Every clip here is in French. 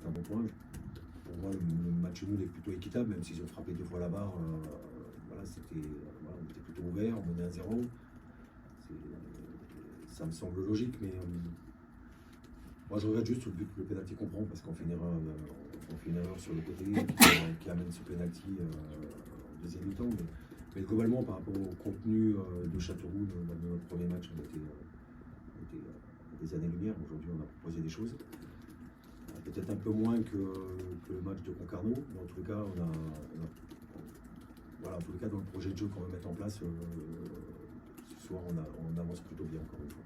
un bon point. Pour moi, le match nul est plutôt équitable, même s'ils ont frappé 2 fois la barre. Voilà, voilà, on était plutôt ouvert, on menait à 0. Ça me semble logique, mais moi je regrette juste le pénalty qu'on prend parce qu'on fait une erreur sur le côté qui amène ce pénalty en deuxième mi-temps. Mais globalement, par rapport au contenu de Châteauroux dans notre premier match, on était à des années-lumière. Aujourd'hui, on a proposé des choses. Peut-être un peu moins que le match de Concarneau, mais en tous les cas, voilà, en tous les cas, dans le projet de jeu qu'on va mettre en place, ce soir, on avance plutôt bien, encore une fois.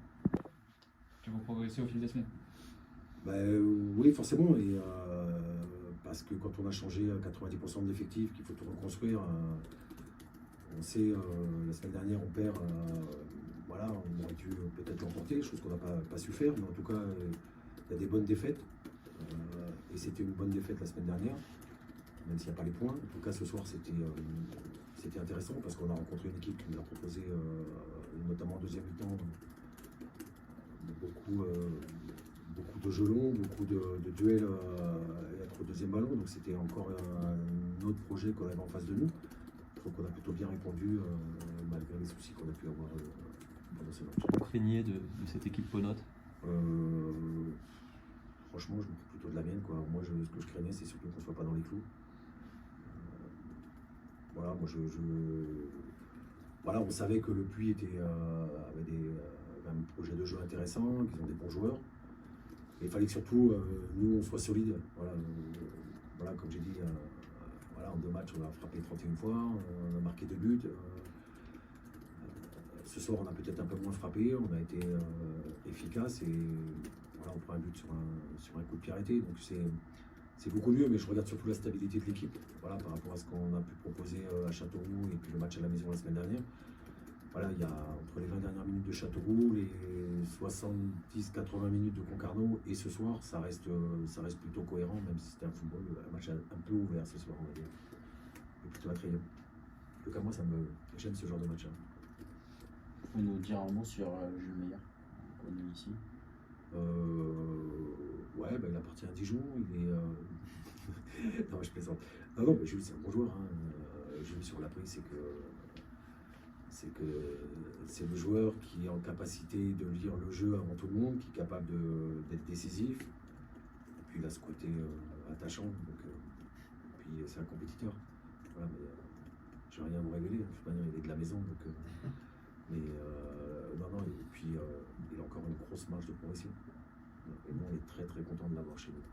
Tu vas progresser au fil des semaines? Oui, forcément. Et, parce que quand on a changé à 90% de l'effectif, qu'il faut tout reconstruire, on sait, la semaine dernière, on perd. Voilà, on aurait dû peut-être l'emporter, chose qu'on n'a pas su faire. Mais en tout cas, il y a des bonnes défaites. Et c'était une bonne défaite la semaine dernière, même s'il n'y a pas les points. En tout cas, ce soir, c'était intéressant parce qu'on a rencontré une équipe qui nous a proposé, notamment en deuxième mi-temps, beaucoup de jeux longs, beaucoup de duels et être au deuxième ballon. Donc c'était encore un autre projet qu'on avait en face de nous. Je trouve qu'on a plutôt bien répondu malgré les soucis qu'on a pu avoir pendant ce match. Vous craignez de cette équipe Ponote? Franchement, je me fous plutôt de la mienne, quoi. Moi, ce que je craignais, c'est surtout qu'on ne soit pas dans les clous. Voilà, moi, voilà, on savait que le Puy avait un projet de jeu intéressant, qu'ils ont des bons joueurs. Et il fallait que surtout, nous, on soit solides. Voilà, voilà, comme j'ai dit, voilà, en 2 matchs, on a frappé 31 fois, on a marqué 2 buts. Ce soir, on a peut-être un peu moins frappé, on a été efficace et voilà, on prend un but sur un coup de pied arrêté. Donc c'est beaucoup mieux, mais je regarde surtout la stabilité de l'équipe. Voilà, par rapport à ce qu'on a pu proposer à Châteauroux et puis le match à la maison la semaine dernière. Voilà, il y a entre les 20 dernières minutes de Châteauroux, les 70-80 minutes de Concarneau et ce soir, ça reste plutôt cohérent, même si c'était un match un peu ouvert ce soir, on va dire. Et plutôt attrayant. En tout cas, moi, j'aime ce genre de match. Vous pouvez nous dire un mot sur Jules Meyer, qu'on est ici? Ouais, il appartient à Dijon, il est... non, je plaisante. Non, mais Jules, c'est un bon joueur. Jules, sur l'appris, c'est que c'est le joueur qui est en capacité de lire le jeu avant tout le monde, qui est capable d'être décisif. Et puis il a ce côté attachant. Donc, et puis c'est un compétiteur. Voilà, mais je n'ai rien à vous révéler. De toute manière, il est de la maison. Donc, mais non, et puis il a encore une grosse marge de progression. Et nous, on est très très content de l'avoir chez nous.